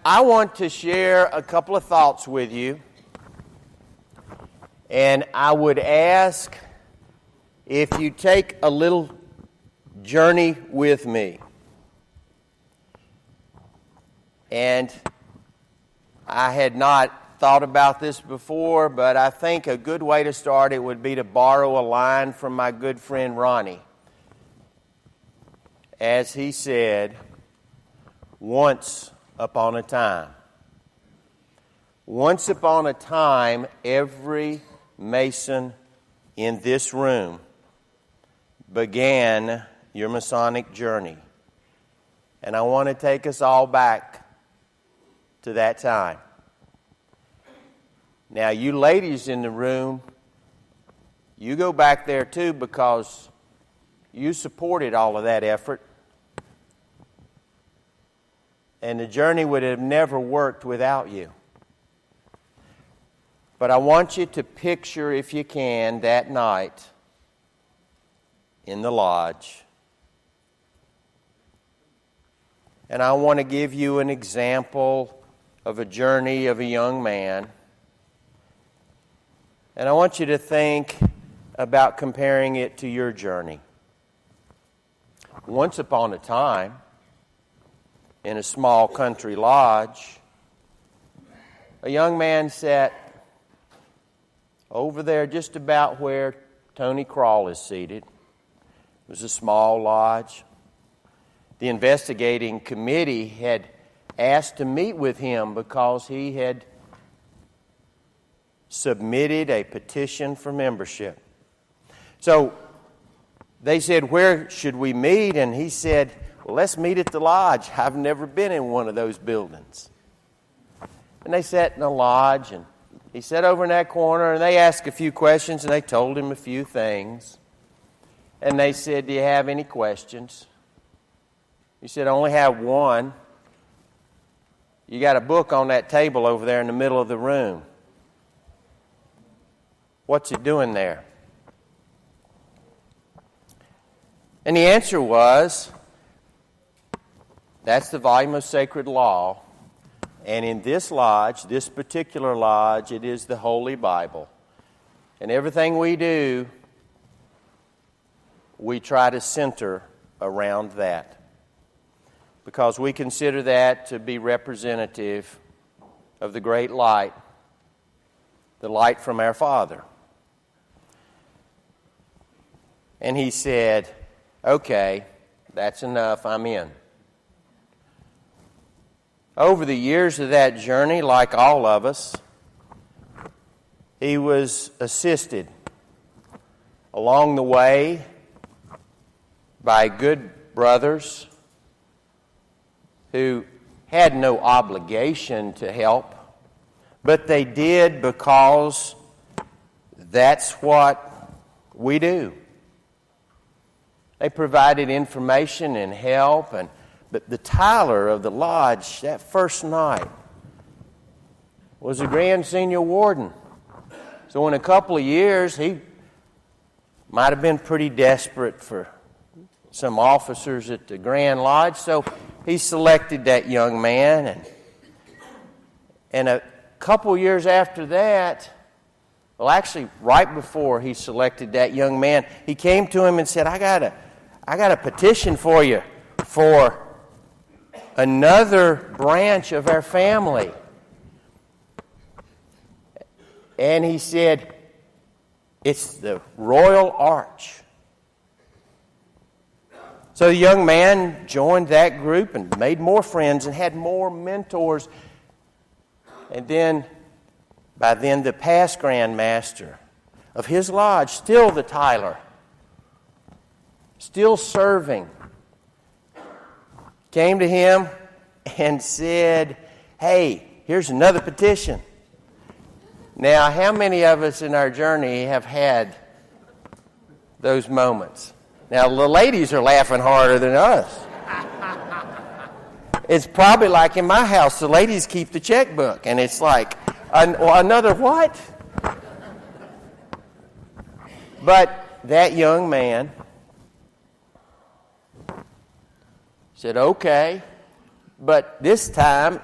I want to share a couple of thoughts with you, and I would ask if you take a little journey with me. And I had not thought about this before, but I think a good way to start it would be to borrow a line from my good friend Ronnie. As he said, once upon a time. Once upon a time, every Mason in this room began your Masonic journey. And I want to take us all back to that time. Now, you ladies in the room, you go back there too because you supported all of that effort. And the journey would have never worked without you. But I want you to picture, if you can, that night in the lodge. And I want to give you an example of a journey of a young man. And I want you to think about comparing it to your journey. Once upon a time, in a small country lodge, a young man sat over there just about where Tony Crawl is seated. It was a small lodge. The investigating committee had asked to meet with him because he had submitted a petition for membership. So they said, "Where should we meet?" And he said, "Well, let's meet at the lodge. I've never been in one of those buildings." And they sat in the lodge, and he sat over in that corner, and they asked a few questions, and they told him a few things. And they said, "Do you have any questions?" He said, "I only have one. You got a book on that table over there in the middle of the room. What's it doing there?" And the answer was, "That's the volume of sacred law. And in this lodge, this particular lodge, it is the Holy Bible. And everything we do, we try to center around that. Because we consider that to be representative of the great light, the light from our Father." And he said, "Okay, that's enough, I'm in." Over the years of that journey, like all of us, he was assisted along the way by good brothers who had no obligation to help, but they did because that's what we do. They provided information and help, but the Tyler of the lodge that first night was a Grand Senior Warden. So in a couple of years, he might have been pretty desperate for some officers at the Grand Lodge, so he selected that young man. And a couple of years after that, well, actually, right before he selected that young man, he came to him and said, I got a petition for you for another branch of our family." And he said, "It's the Royal Arch." So the young man joined that group and made more friends and had more mentors. And then, by then, the past Grand Master of his lodge, still the Tyler, still serving, came to him and said, "Hey, here's another petition." Now, how many of us in our journey have had those moments? Now, the ladies are laughing harder than us. It's probably like in my house, the ladies keep the checkbook, and it's like, another what? But that young man said, "Okay, But this time,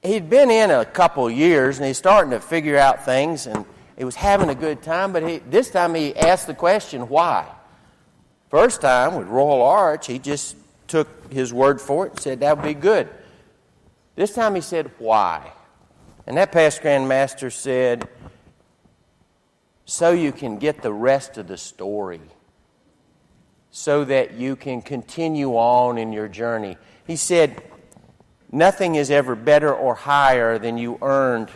he'd been in a couple years, and he's starting to figure out things, and he was having a good time, but this time he asked the question, why? First time, with Royal Arch, he just took his word for it and said, that would be good. This time he said, why? And that past Grand Master said, so you can get the rest of the story, so that you can continue on in your journey. He said, nothing is ever better or higher than you earned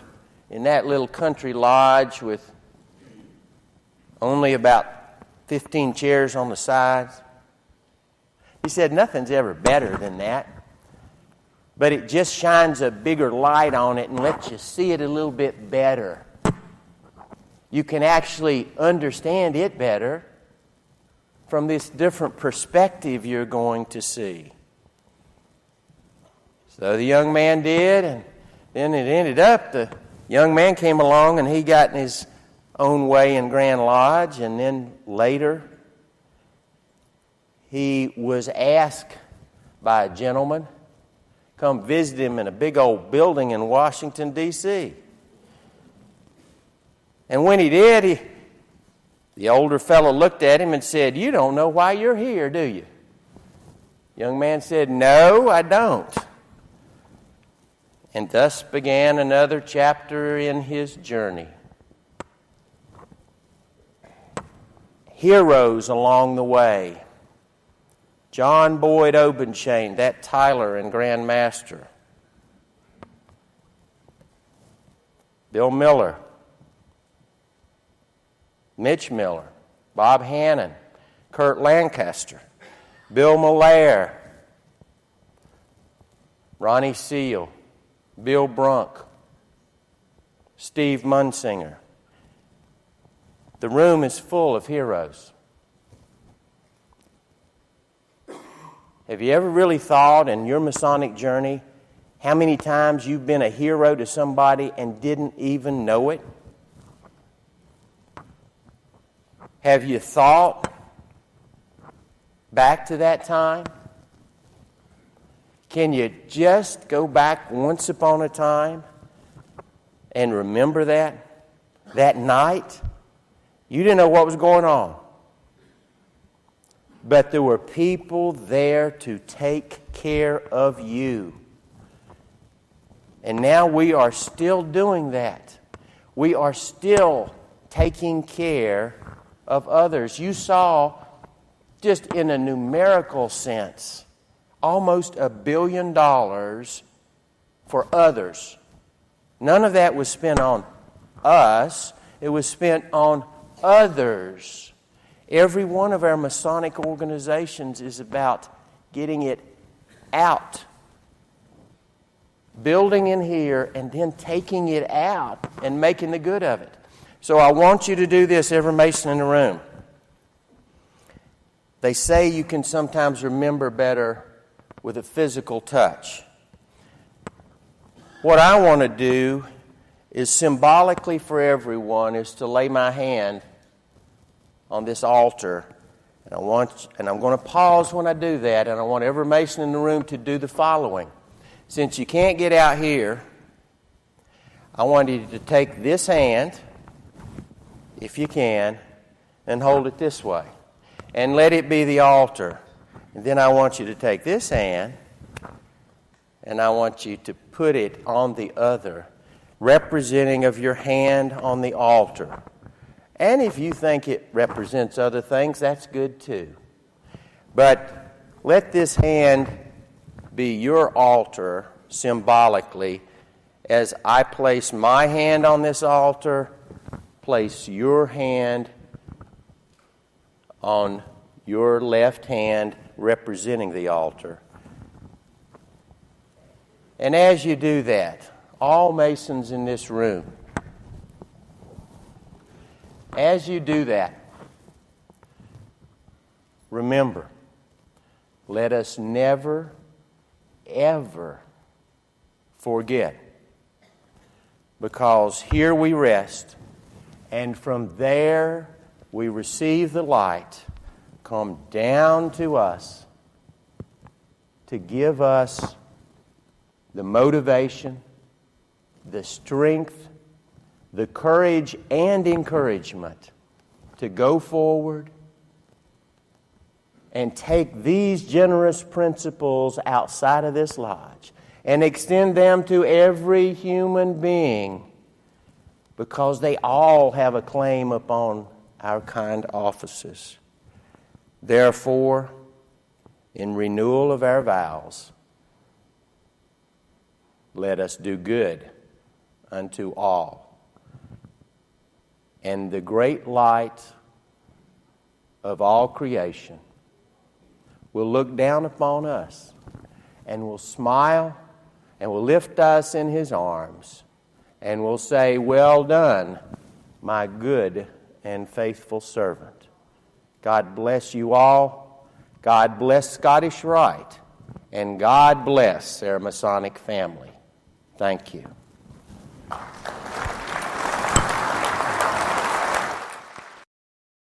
in that little country lodge with only about 15 chairs on the sides. He said, nothing's ever better than that. But it just shines a bigger light on it and lets you see it a little bit better. You can actually understand it better from this different perspective you're going to see. So the young man did, and then it ended up the young man came along and he got in his own way in Grand Lodge, and then later he was asked by a gentleman come visit him in a big old building in Washington, D.C. And when he did, the older fellow looked at him and said, you don't know why you're here, do you? Young man said, no, I don't. And thus began another chapter in his journey. Heroes along the way. John Boyd Obenchain, that Tyler and Grand Master. Bill Miller. Mitch Miller. Bob Hannon. Kurt Lancaster. Bill Malaire. Ronnie Seal. Bill Brunk. Steve Munsinger. The room is full of heroes. Have you ever really thought in your Masonic journey how many times you've been a hero to somebody and didn't even know it? Have you thought back to that time? Can you just go back once upon a time and remember that? That night, you didn't know what was going on. But there were people there to take care of you. And now we are still doing that. We are still taking care of others. You saw, just in a numerical sense, almost $1 billion for others. None of that was spent on us. It was spent on others. Every one of our Masonic organizations is about getting it out. Building in here and then taking it out and making the good of it. So I want you to do this, every Mason in the room. They say you can sometimes remember better with a physical touch. What I want to do is symbolically for everyone is to lay my hand on this altar, and I'm going to pause when I do that, and I want every Mason in the room to do the following. Since you can't get out here, I want you to take this hand, if you can, and hold it this way, and let it be the altar. And then I want you to take this hand, and I want you to put it on the other, representing of your hand on the altar. And if you think it represents other things, that's good too. But let this hand be your altar symbolically. As I place my hand on this altar, place your hand on your left hand representing the altar. And as you do that, all Masons in this room, as you do that, remember, let us never, ever forget. Because here we rest, and from there we receive the light come down to us to give us the motivation, the strength, the courage and encouragement to go forward and take these generous principles outside of this lodge and extend them to every human being, because they all have a claim upon our kind offices. Therefore, in renewal of our vows, let us do good unto all. And the great light of all creation will look down upon us and will smile and will lift us in His arms and will say, "Well done, my good and faithful servant." God bless you all. God bless Scottish Rite. And God bless our Masonic family. Thank you.